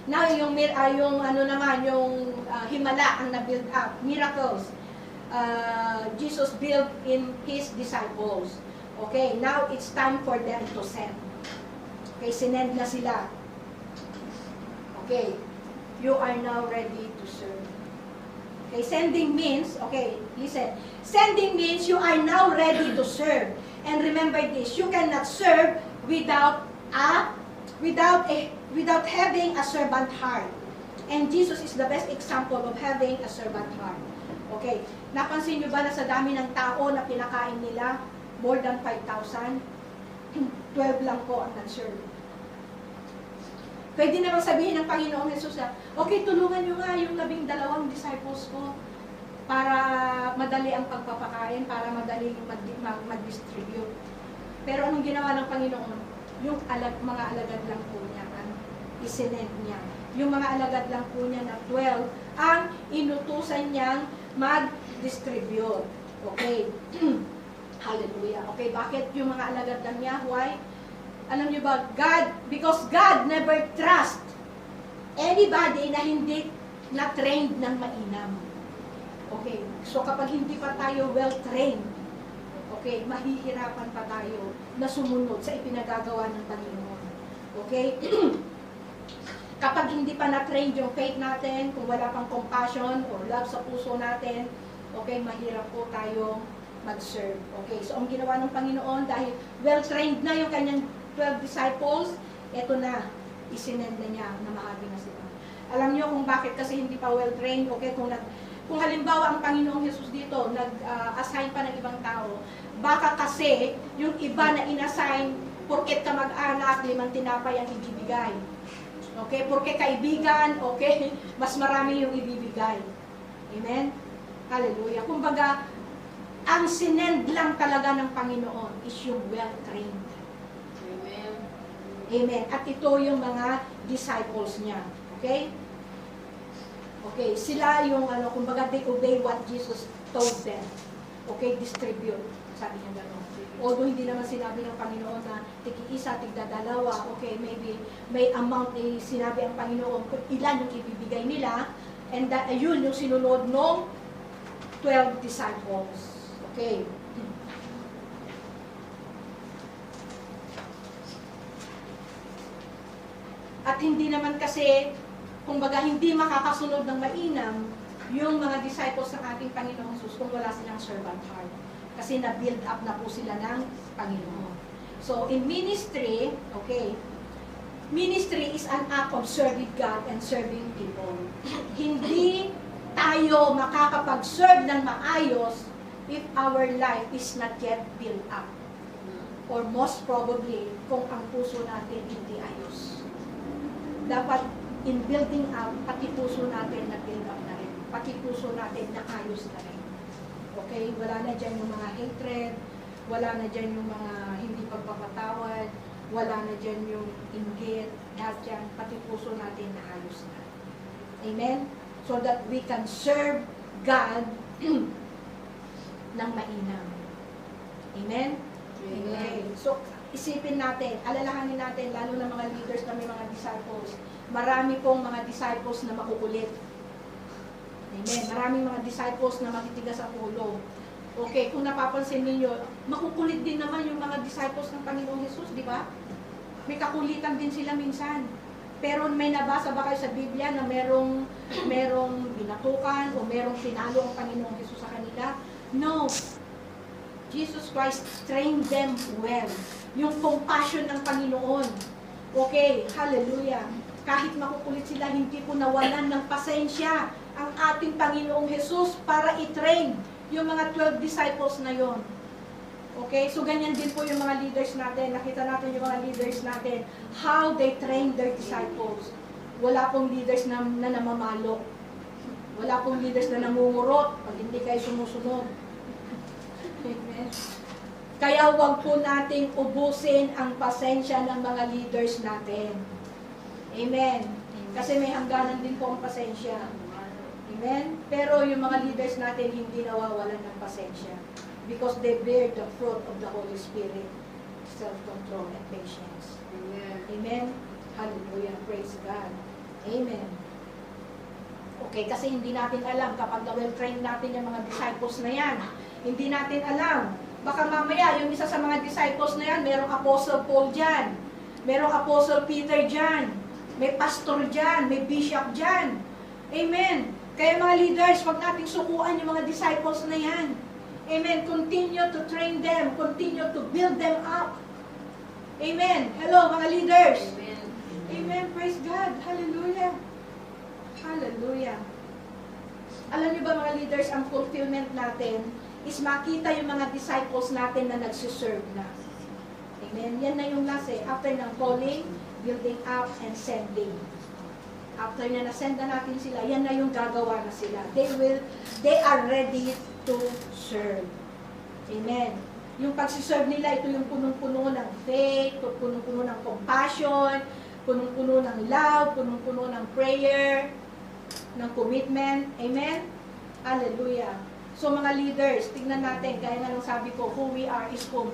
Now, yung ano naman, yung himala ang na-build up, miracles. Jesus built in His disciples. Okay, now it's time for them to send. Okay, sinend na sila. Okay, you are now ready to serve. Okay, sending means, okay, listen. Sending means you are now ready to serve. And remember this, you cannot serve without having a servant heart. And Jesus is the best example of having a servant heart. Okay, napansin nyo ba na sa dami ng tao na pinakain nila, more than 5,000, 12 lang po ang nag-serve. Pwede naman sabihin ng Panginoong Jesus, okay, tulungan nyo nga yung 12 disciples ko para madali ang pagpapakain, para madali mag-distribute. Pero anong ginawa ng Panginoon? Yung mga alagad lang po niya ang isinend niya. Yung mga alagad lang po niya na 12 ang inutusan niyang mag-distribute. Okay. Hallelujah. Okay, bakit yung mga alagad lang niya? Why? Alam niyo ba, because God never trust anybody na hindi na-trained ng mainam. Okay, so kapag hindi pa tayo well-trained, okay, mahihirapan pa tayo na sumunod sa ipinagagawa ng Panginoon. Okay? Kapag hindi pa na-train yung faith natin, kung wala pang compassion or love sa puso natin, okay, mahirap po tayo mag-serve. Okay, so ang ginawa ng Panginoon, dahil well-trained na yung kanyang 12 disciples, eto na, isinend na niya na mahagi na sila. Alam niyo kung bakit kasi hindi pa well-trained, okay, kung halimbawa ang Panginoong Jesus dito, nag-assign pa ng ibang tao, baka kasi yung iba na inassign, porket ka mag-anak, 5 tinapay ang ibibigay. Okay, porque kaibigan, okay, mas marami yung ibibigay. Amen? Hallelujah. Kumbaga, ang sinend lang talaga ng Panginoon is yung well-trained. Amen. Amen. At ito yung mga disciples niya. Okay? Okay, sila yung, kumbaga, they obey what Jesus told them. Okay, distribute. Sabi niya gano'n. Although hindi naman sinabi ng Panginoon na tig-isa, tig-dalawa, okay, maybe may amount na sinabi ang Panginoon kung ilan yung ibibigay nila, and that, ayun yung sinunod ng 12 disciples. Okay. At hindi naman kasi, kumbaga, hindi makakasunod ng mainam yung mga disciples ng ating Panginoong Jesus kung wala silang servant heart. Kasi na-build up na po sila ng Panginoon. So, in ministry, okay, ministry is an act of serving God and serving people. Hindi tayo makakapag-serve ng maayos if our life is not yet built up. Or most probably, kung ang puso natin hindi ayos. Dapat, in building up, pati puso natin na build up na rin. Pati puso natin na ayos na rin. Okay? Wala na dyan yung mga hatred, wala na dyan yung mga hindi pagpapatawad, wala na dyan yung inggit, lahat dyan, pati puso natin na ayos na. Amen? So that we can serve God ng mainam. Amen? Okay. So, isipin natin, alalahanin natin, lalo na mga leaders kami, mga disciples, marami pong mga disciples na makukulit. Amen. Maraming mga disciples na matitigas ang ulo. Okay, kung napapansin ninyo, makukulit din naman yung mga disciples ng Panginoong Jesus, di ba? May kakulitan din sila minsan. Pero may nabasa ba kayo sa Biblia na merong binatukan o merong tinalo ang Panginoong Jesus sa kanila? No. Jesus Christ trained them well. Yung compassion ng Panginoon. Okay, hallelujah. Kahit makukulit sila, hindi po nawalan ng pasensya ang ating Panginoong Jesus para i-train yung mga 12 disciples na yon. Okay? So, ganyan din po yung mga leaders natin. Nakita natin yung mga leaders natin, how they train their disciples. Wala pong leaders na namamalo. Wala pong leaders na namumurot pag hindi kayo sumusunod. Amen. Kaya huwag po nating ubusin ang pasensya ng mga leaders natin. Amen. Kasi may hangganan din po ang pasensya. Amen? Pero yung mga leaders natin hindi nawawalan ng pasensya because they bear the fruit of the Holy Spirit, self-control and patience. Amen. Amen? Hallelujah. Praise God. Amen. Okay, kasi hindi natin alam kapag well-trained natin yung mga disciples na yan. Hindi natin alam. Baka mamaya, yung isa sa mga disciples na yan, merong Apostle Paul dyan. Merong Apostle Peter dyan. May pastor dyan. May bishop dyan. Amen. Kaya mga leaders, wag nating sukuan yung mga disciples na yan. Amen. Continue to train them. Continue to build them up. Amen. Hello, mga leaders. Amen. Amen. Praise God. Hallelujah. Hallelujah. Alam niyo ba mga leaders, ang fulfillment natin is makita yung mga disciples natin na nagsiserve na. Amen. Yan na yung last after ng calling, building up, and sending. After na nasend na natin sila, yan na yung gagawa na sila. They are ready to serve. Amen. Yung pagsiserve nila, ito yung punong-puno ng faith, punong-puno ng compassion, punong-puno ng love, punong-puno ng prayer, ng commitment. Amen? Hallelujah. So mga leaders, tignan natin, kaya nga nung sabi ko, who we are is whom.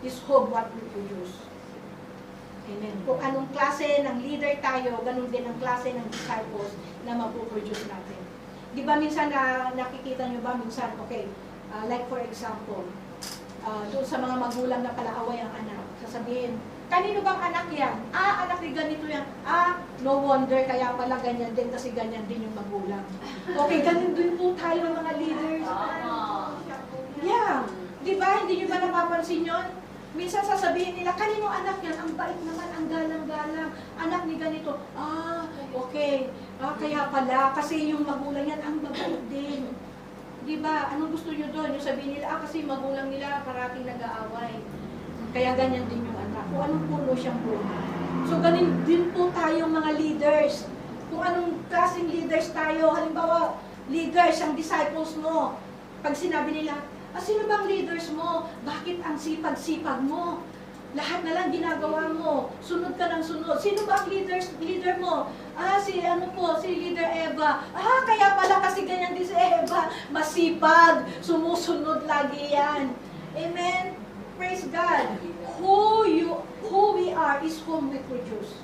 is whom what we produce. Amen. Kung anong klase ng leader tayo, ganun din ang klase ng disciples na mapuproduce natin. Di ba minsan nakikita nyo ba minsan, okay, like for example, doon sa mga magulang na palaaway ang anak, sasabihin, kanino bang anak yan? Anak ni ganito yan. No wonder, kaya pala ganyan din kasi ganyan din yung magulang. Okay, ganun din po tayo ng mga leaders. Yeah. Di ba? Hindi nyo ba napapansin yun? Minsan sasabihin nila, kanino anak yan? Ang bait naman, ang galang-galang. Anak ni ganito. Okay. Kaya pala, kasi yung magulang yan, ang mabait din. Di ba? Anong gusto nyo doon? Yung sabihin nila, kasi magulang nila parating nag-aaway. Kaya ganyan din yung anak. Kung anong puno siyang puno. So, ganun din po tayong mga leaders. Kung anong klaseng leaders tayo, halimbawa, leaders, ang disciples mo. Pag sinabi nila, sino bang leaders mo? Bakit ang sipag-sipag mo? Lahat na lang ginagawa mo. Sunod ka ng sunod. Sino ba ang leader mo? Si Leader Eva. Kaya pala kasi ganyan din si Eva. Masipag. Sumusunod lagi yan. Amen? Praise God. Who we are is whom we produce.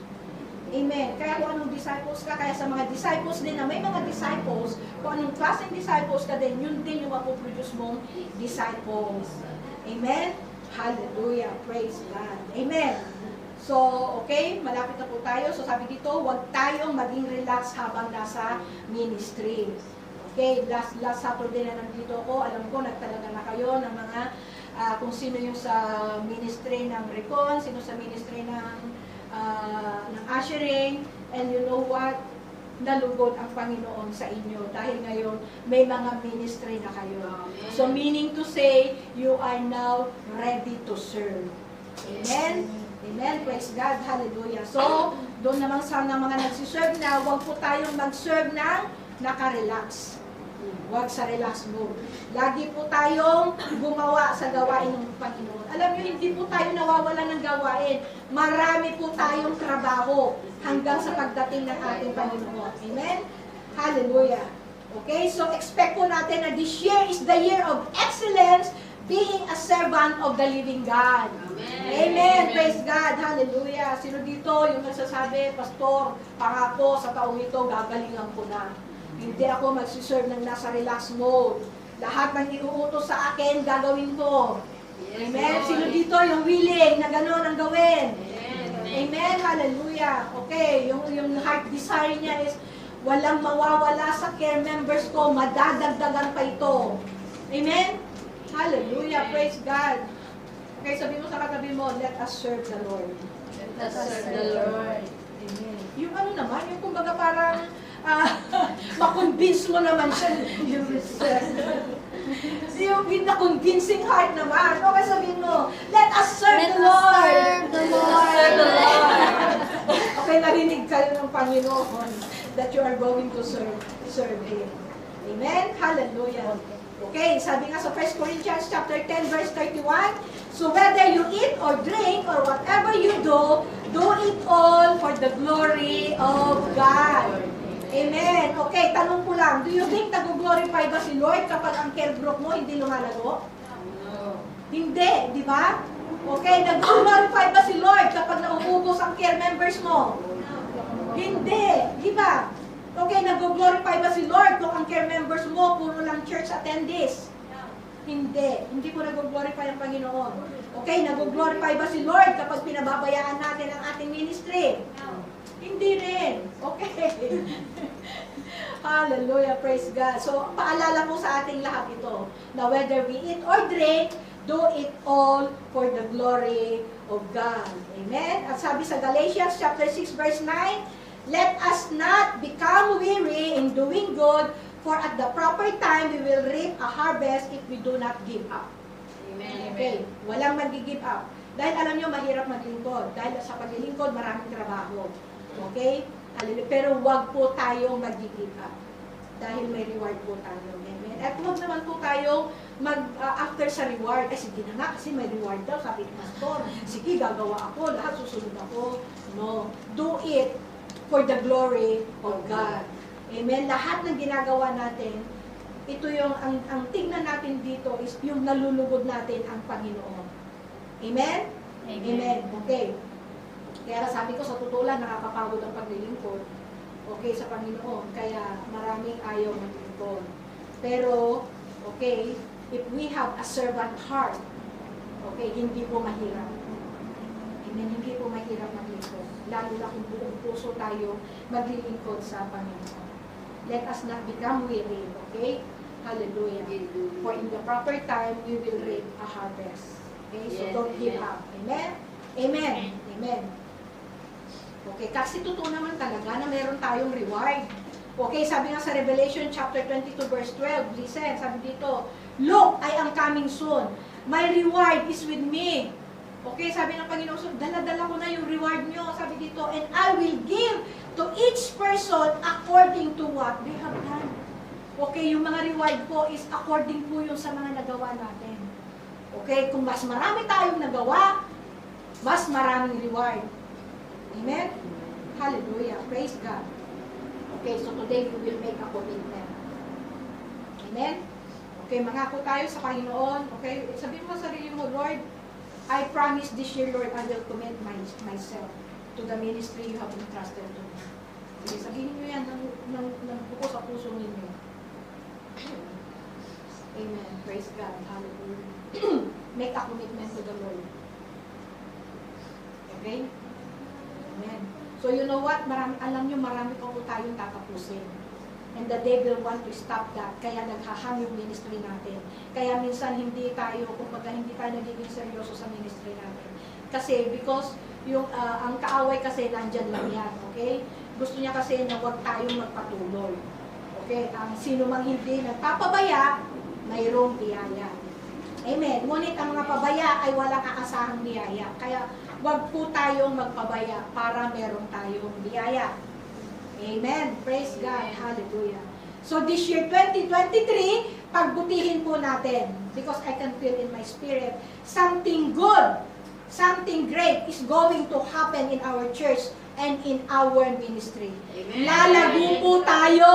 Amen. Kaya kung anong disciples ka, kaya sa mga disciples din na may mga disciples, kung anong klaseng disciples ka din, yun din yung mapuproduce mong disciples. Amen? Hallelujah. Praise God. Amen. So, okay, malapit na po tayo. So, sabi dito, huwag tayong maging relax habang nasa ministry. Okay, last Saturday na nandito ako, alam ko, nagtalaga na kayo ng mga, kung sino yung sa ministry ng Recon, sino sa ministry ng ushering, and you know what? Nalugod ang Panginoon sa inyo dahil ngayon may mga ministry na kayo. So meaning to say, you are now ready to serve. Amen? Amen? Praise God. Hallelujah. So, doon naman sa mga nagsiserve na, huwag po tayong mag-serve ng nakarelax. Huwag sa relax mode. Lagi po tayong gumawa sa gawain ng Panginoon. Alam niyo, hindi po tayo nawawala ng gawain. Marami po tayong trabaho hanggang sa pagdating ng ating Panginoon. Amen? Hallelujah. Okay, so expect po natin na this year is the year of excellence, being a servant of the living God. Amen. Amen. Praise God. Hallelujah. Sino dito yung nagsasabi, Pastor, pangako sa taong ito, gagalingan ko na. Hindi ako magsiserve ng nasa relax mode. Lahat ng iuutos sa akin, gagawin ko. Amen. Sino dito yung willing na gano'n ang gawin? Amen. Hallelujah. Okay, yung heart desire niya is walang mawawala sa care members ko, madadagdagan pa ito. Amen. Hallelujah. Praise God. Okay, sabi mo sa katabi mo, let us serve the Lord. Let us serve the Lord. Amen. Yung ano naman, yung kumbaga parang makonvince mo naman siya. Yung with the convincing heart naman. Okay, sabihin mo, let us serve the Lord. Serve the Lord. Okay, narinig kayo ng Panginoon that you are going to serve Him. Amen? Hallelujah. Okay, sabi nga sa 1 Corinthians chapter 10 verse 31, so whether you eat or drink or whatever you do it all for the glory of God. Amen. Okay, tanong ko lang, do you think nag-glorify ba si Lord kapag ang care group mo hindi lumalago? No. Hindi, di ba? Okay, nag-glorify ba si Lord kapag nauubos ang care members mo? Hindi, di ba? Okay, nag-glorify ba si Lord kung ang care members mo puro lang church attendees? Hindi ko nag-glorify ang Panginoon. Okay, nag-glorify ba si Lord kapag pinababayaan natin ang ating ministry? Hindi rin. Okay. Hallelujah, praise God. So, paalala mo sa ating lahat ito, na whether we eat or drink, do it all for the glory of God. Amen? At sabi sa Galatians chapter 6 verse 9, let us not become weary in doing good, for at the proper time we will reap a harvest if we do not give up. Amen. Okay, walang mag-give up. Dahil alam nyo, mahirap maglingkod. Dahil sa paglilingkod, maraming trabaho. Okay? Pero wag po tayong mag-give up. Dahil may reward po tayo. Amen? At huwag naman po tayong after sa reward. Sige na nga, kasi may reward daw, sabi ni Pastor. Sige, gagawa ako, lahat susunod ako. No. Do it for the glory of God. Amen? Lahat ng ginagawa natin, ito yung, ang tingnan natin dito is yung nalulugod natin ang Panginoon. Amen? Amen. Okay. Kaya sabi ko, sa totoo lang, nakakapagod ang paglilingkod. Okay, sa Panginoon. Kaya maraming ayaw maglingkod. Pero, okay, if we have a servant heart, okay, hindi po mahirap. Amen, hindi po mahirap maglingkod. Lalo na kung buong puso tayo maglilingkod sa Panginoon. Let us not become weary, okay? Hallelujah. For in the proper time, we will reap a harvest. Okay, so Yes, don't give amen. up. Amen? Amen. Amen. Okay, kasi totoo naman talaga na meron tayong reward. Okay, sabi nga sa Revelation chapter 22 verse 12, listen, sabi dito, Look, I am coming soon. My reward is with me. Okay, sabi ng Panginoon, so dala-dala ko na yung reward nyo, sabi dito, and I will give to each person according to what they have done. Okay, yung mga reward po is according po yung sa mga nagawa natin. Okay, kung mas marami tayong nagawa, mas maraming reward. Amen? Hallelujah. Praise God. Okay, so today we will make a commitment. Amen? Okay, mangako tayo sa Panginoon. Okay, sabihin mo sa sarili mo, Lord, I promise this year, Lord, I will commit myself to the ministry you have entrusted to me. Okay, sabihin nyo yan ng buko sa puso ninyo. Amen. Praise God. Hallelujah. Make a commitment to the Lord. Okay? Amen. So you know what? Alam nyo, marami pa po tayong tatapusin. And the devil want to stop that. Kaya naghahang yung ministry natin. Kaya minsan hindi tayo, kumbaga hindi tayo nagiging seryoso sa ministry natin. Kasi because yung ang kaaway kasi nandyan lang yan. Okay? Gusto niya kasi na huwag tayong magpatuloy. Okay? Ang sino mang hindi nagpapabaya, mayroong biyaya. Amen. Ngunit ang mga pabaya ay walang aasahang biyaya. Kaya wag po tayong magpabaya para meron tayong biyaya. Amen. Praise God. Hallelujah. So this year 2023, pagbutihin po natin because I can feel in my spirit something good, something great is going to happen in our church and in our ministry. Amen. Lalago po tayo.